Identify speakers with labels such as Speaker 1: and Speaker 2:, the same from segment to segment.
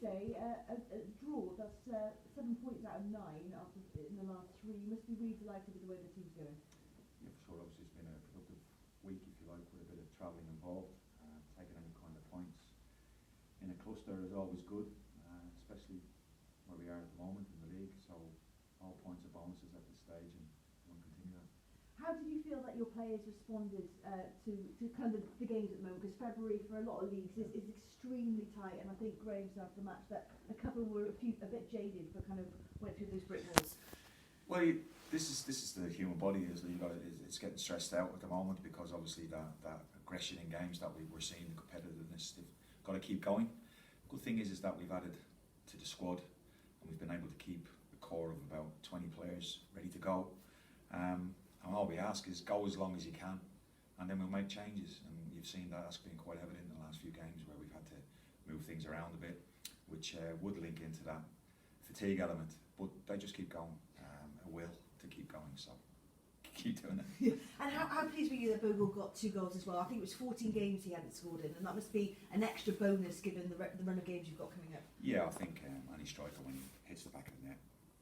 Speaker 1: Tuesday, a draw. That's 7 points out of 9 after in the last 3. You must be really delighted with the way the team's going.
Speaker 2: Yeah, for sure. Obviously, it's been a productive week, if you like, with a bit of travelling involved. Taking any kind of points in a cluster is always good, especially where we are at the moment in the league. So all points are bonuses at this stage, and we'll continue that.
Speaker 1: How did you feel that your players responded to kind of the games at the moment? Because February for a lot of leagues is extremely tight, and I think Graham said after the match that a couple were a bit jaded but kind of went through those brick walls.
Speaker 2: Well, this is the human body. It's getting stressed out at the moment because obviously that aggression in games that we're seeing, the competitiveness, they've got to keep going. Good thing is that we've added to the squad, and we've been able to keep the core of about 20 players ready to go. And all we ask is go as long as you can, and then we'll make changes. And you've seen that that's been quite evident in the last few games where we've had to move things around a bit, which would link into that fatigue element. But they just keep going, a will to keep going. So keep doing it.
Speaker 1: Yeah. And how pleased were you that Bogle got 2 goals as well? I think it was 14 games he hadn't scored in, and that must be an extra bonus given the run of games you've got coming up.
Speaker 2: Yeah, I think any striker when he hits the back of the net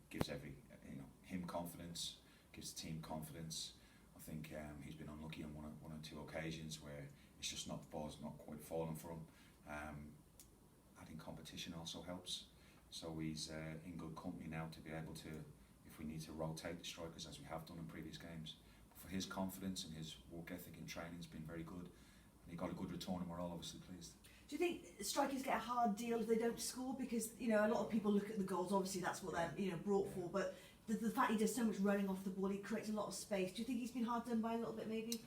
Speaker 2: gives him confidence. Gives the team confidence. I think he's been unlucky on one or two occasions where it's just not, the ball's not quite falling for him. Adding competition also helps. So he's in good company now to be able to, if we need to rotate the strikers as we have done in previous games. But for his confidence and his work ethic in training has been very good. And he got a good return, and we're all obviously pleased.
Speaker 1: Do you think strikers get a hard deal if they don't score? Because a lot of people look at the goals. Obviously, that's what they're brought for. But the fact he does so much running off the ball, he creates a lot of space. Do you think he's been hard done by a little bit, maybe?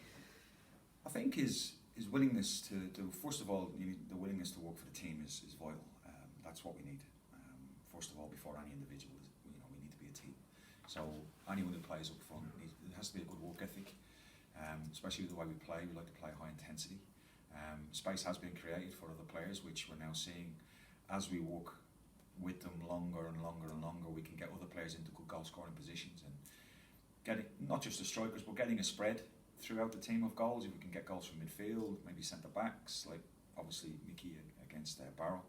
Speaker 2: I think his willingness to do, first of all, the willingness to work for the team is vital. That's what we need. First of all, before any individual, we need to be a team. So anyone who plays up front, it has to be a good work ethic, especially with the way we play. We like to play high intensity. Space has been created for other players, which we're now seeing as we work with them longer and longer and longer. We can get other players into good goal scoring positions and getting not just the strikers, but getting a spread throughout the team of goals. If we can get goals from midfield, maybe centre backs, like obviously Mickey against Barrow.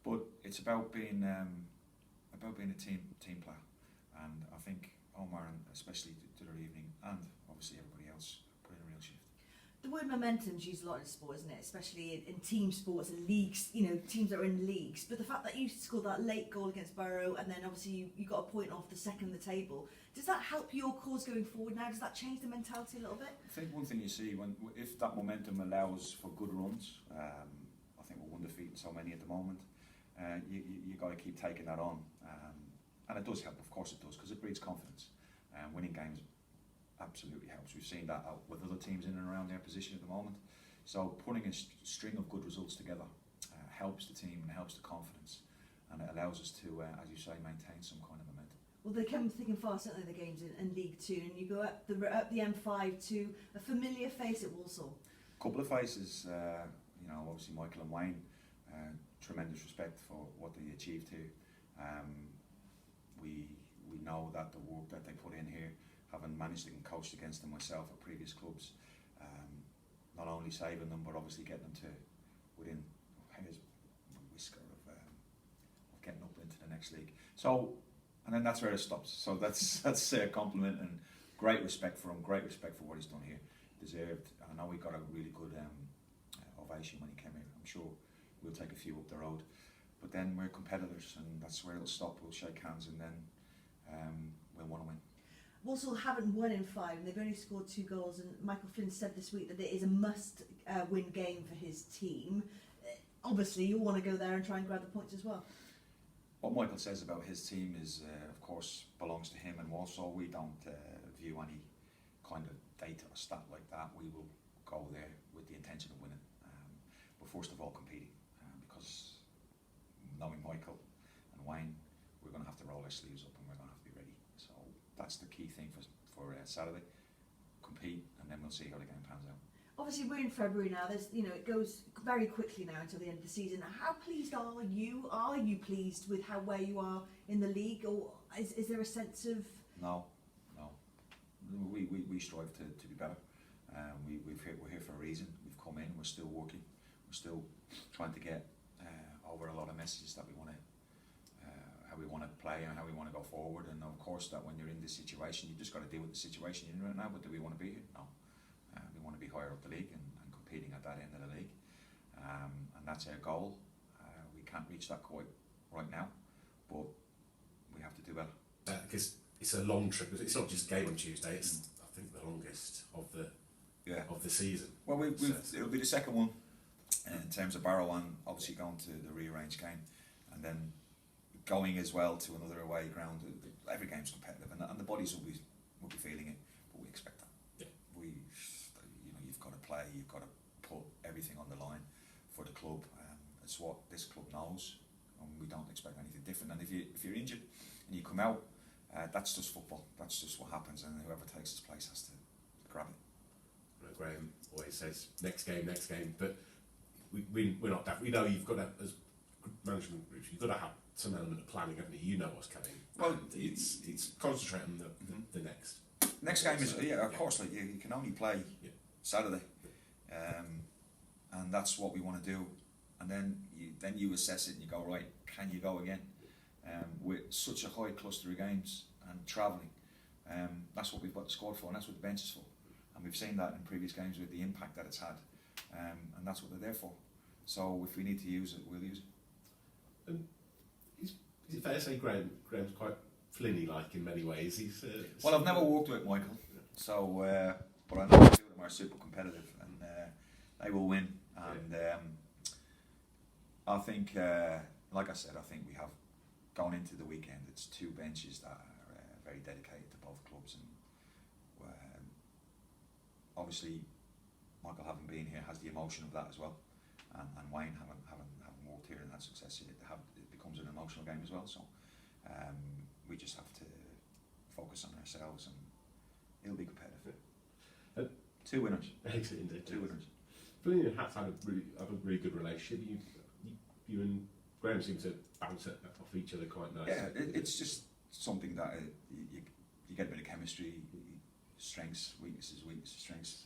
Speaker 2: But it's about being a team player, and I think Omar, and especially the other evening, and obviously everybody else, put in a real shift.
Speaker 1: The word momentum's used a lot in sport, isn't it? Especially in team sports and leagues, teams that are in leagues. But the fact that you scored that late goal against Barrow, and then obviously you got a point off the second of the table, does that help your cause going forward now? Does that change the mentality a little bit?
Speaker 2: I think one thing you see, if that momentum allows for good runs, I think we're one defeat in so many at the moment, you got to keep taking that on. And it does help, of course it does, because it breeds confidence. Winning games absolutely helps. We've seen that out with other teams in and around their position at the moment. So putting a string of good results together helps the team and helps the confidence, and it allows us to, as you say, maintain some kind of momentum.
Speaker 1: Well, they come thick and fast, don't they, the games in League Two, and you go up the M5 to a familiar face at Walsall.
Speaker 2: A couple of faces, obviously Michael and Wayne, tremendous respect for what they achieved here. We know that the work that they put in here, having managed and coached against them myself at previous clubs, not only saving them but obviously getting them to within a whisker of getting up into the next league. So, and then that's where it stops. So that's a compliment and great respect for him, great respect for what he's done here. Deserved. I know he got a really good ovation when he came here. I'm sure we'll take a few up the road. But then we're competitors, and that's where it'll stop. We'll shake hands, and then we'll want to win.
Speaker 1: Walsall haven't won in 5, and they've only scored 2 goals. And Michael Flynn said this week that it is a must-win game for his team. Obviously, you want to go there and try and grab the points as well.
Speaker 2: What Michael says about his team is, of course, belongs to him and Walsall. We don't view any kind of data or stat like that. We will go there with the intention of winning, but first of all competing, because knowing Michael and Wayne, we're going to have to roll our sleeves up and we're going to have to be ready. So that's the key thing for Saturday. Compete, and then we'll see how the game pans out.
Speaker 1: Obviously, we're in February now. There's, it goes very quickly now until the end of the season. How pleased are you? Are you pleased with where you are in the league, or is there a sense of?
Speaker 2: No. We strive to be better. We're here for a reason. We've come in. We're still working. We're still trying to get over a lot of messages that we want to, how we want to play and how we want to go forward. And of course, that when you're in this situation, you just got to deal with the situation you're in right now. But do we want to be here? No. We want to be higher up the league and competing at that end of the league. And that's our goal. We can't reach that quite right now, but we have to do better.
Speaker 3: Because it's a long trip. It's not just a game on Tuesday. It's I think the longest of the season.
Speaker 2: Well, it'll be the second one in terms of Barrow, and obviously going to the rearranged game, and then going as well to another away ground. Every game's competitive, and the bodies will be feeling it, but we expect that. Yeah. You've got to play. You've got to put everything on the line for the club. It's what this club knows, and we don't expect anything different. And if you're injured and you come out, that's just football. That's just what happens, and whoever takes his place has to grab it.
Speaker 3: Graham always says next game, but we're not that. We know you've got to, as management groups, you've got to have some element of planning, haven't you? You know what's coming. Well, it's concentrate on the next
Speaker 2: game is of course. Like you can only play Saturday, and that's what we want to do. And then you assess it and you go, right, can you go again? With such a high cluster of games and travelling, that's what we've got the squad for, and that's what the bench is for. And we've seen that in previous games with the impact that it's had, and that's what they're there for. So if we need to use it, we'll use it.
Speaker 3: Is it fair to say Graham's quite Flinny-like in many ways?
Speaker 2: Well, I've never worked with Michael, so but I know the two of them are super competitive, and they will win. And I think, like I said, I think we have gone into the weekend. It's two benches that are very dedicated to both clubs, and obviously Michael, having been here, has the emotion of that as well, and Wayne having worked here and had success here, it becomes an emotional game as well. So we just have to focus on ourselves, and it'll be competitive. Two winners.
Speaker 3: Excellent.
Speaker 2: Two winners.
Speaker 3: Flinny and Hats have a really good relationship. You and Graham seem to bounce off each other quite nicely.
Speaker 2: Yeah, it's just something that you get a bit of chemistry, strengths, weaknesses, strengths,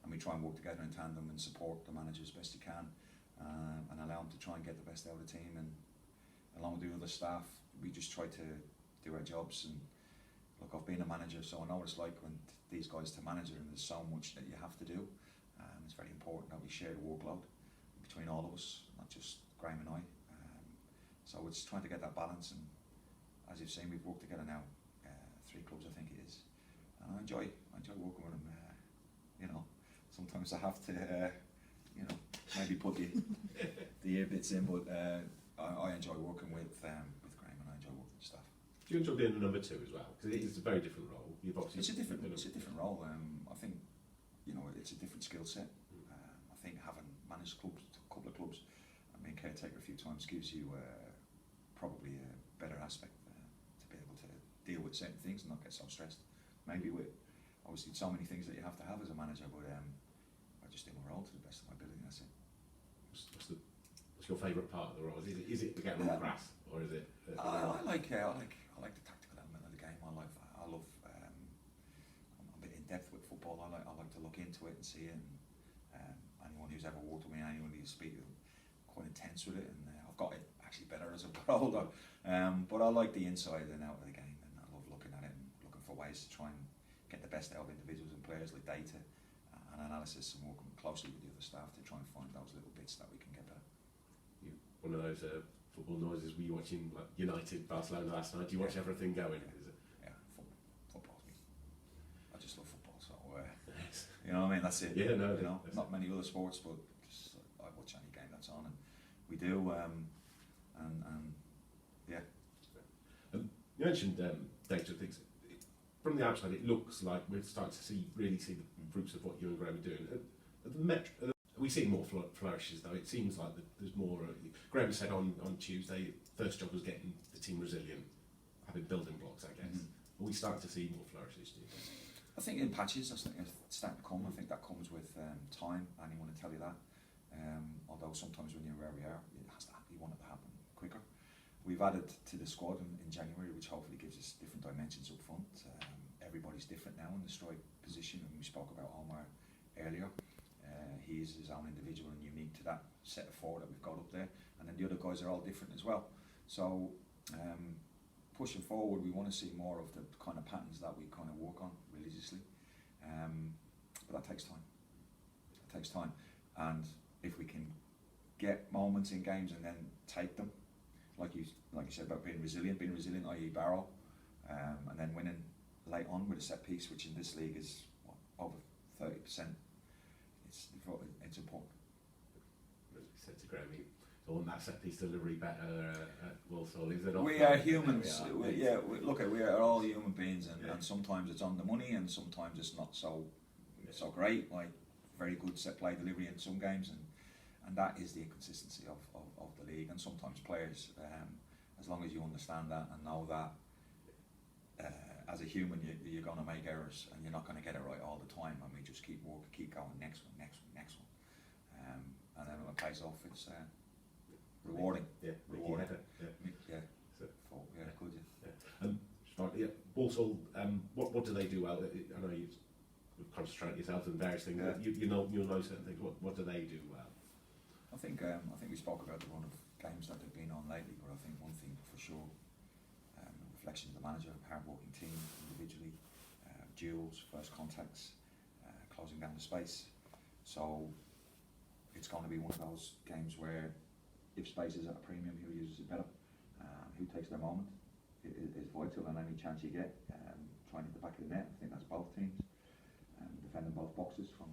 Speaker 2: and we try and work together in tandem and support the manager as best you can, and allow them to try and get the best out of the team. And along with the other staff, we just try to do our jobs. And look, I've been a manager, so I know what it's like when these guys to manager, and there's so much that you have to do. It's very important that we share the workload between all of us, not just Graham and I. So it's trying to get that balance, and as you've seen, we've worked together now, 3 clubs I think it is, and I enjoy working with him. Sometimes I have to, maybe put the ear bits in, but I enjoy working with Graham, and I enjoy working with staff.
Speaker 3: Do you enjoy being the number 2 as well? Because it is a very different role.
Speaker 2: It's a different role. I think it's a different skill set. I think having managed a couple of clubs, and being caretaker a few times gives you probably a better aspect to be able to deal with certain things and not get so stressed. Maybe with obviously so many things that you have to have as a manager, but I just do my role to the best of my ability. That's it.
Speaker 3: What's your favourite part of the role? Is it the getting on the grass, or is it?
Speaker 2: I like the tactical element of the game. I love. I'm a bit in depth with football. I like to look into it and see it. And anyone who's ever worked with me, anyone who's speaking, quite intense with it. And I've got it actually better as I've got older. But I like the inside and out of the game, and I love looking at it and looking for ways to try and get the best out of individuals and players, like data and analysis, and working closely with the other staff to try and find those little bits that we can get better.
Speaker 3: One of those football noises. Were you watching like United, Barcelona last night? Do you watch everything going?
Speaker 2: Yeah, football's me. I just love football, so you know what I mean. That's it.
Speaker 3: Yeah, no,
Speaker 2: not many other sports, but just, I watch any game that's on, and we do. And yeah.
Speaker 3: You mentioned data things. From the outside, it looks like we're starting to really see the fruits of what you and Graham are doing. Are we seeing more flourishes though? It seems like there's more. Graham said on Tuesday, first job was getting the team resilient, having building blocks, I guess. Are we starting to see more flourishes, do you think?
Speaker 2: I think in patches, I think it's starting to come. I think that comes with time. Anyone will tell you that. Although sometimes when you're where we are, it has to happen. You want it to happen quicker. We've added to the squad in January, which hopefully gives us different dimensions up front. Everybody's different now in the strike position, and we spoke about Omar earlier. He is his own individual and unique to that set of 4 that we've got up there. And then the other guys are all different as well. So pushing forward, we want to see more of the kind of patterns that we kind of work on religiously. But that takes time. It takes time. And if we can get moments in games and then take them, like you said about being resilient, i.e. Barrow, and then winning late on with a set piece, which in this league is over 30%. It's important.
Speaker 3: As we said to Grammy, so on that set piece delivery better at Walsall, is it?
Speaker 2: We are humans. We are all human beings, and sometimes it's on the money, and sometimes it's not so great. Like very good set play delivery in some games, and that is the inconsistency of the league. And sometimes players, as long as you understand that and know that, as a human, you're going to make errors, and you're not going to get it right all the time. And we just keep working, keep going, next one, and then when it pays off, it's rewarding.
Speaker 3: Yeah,
Speaker 2: rewarding.
Speaker 3: Yeah. So,
Speaker 2: Good.
Speaker 3: Walsall, what do they do well? I know you concentrate yourself on various things.
Speaker 2: Yeah.
Speaker 3: You'll know certain things. What do they do well?
Speaker 2: I think we spoke about the run of games that they've been on lately, but I think one thing for sure, reflection of the manager, hard-working team individually, duels, first contacts, closing down the space. So it's going to be one of those games where if space is at a premium, who uses it better, who takes their moment is vital, and any chance you get, trying to hit the back of the net. I think that's both teams, defending both boxes from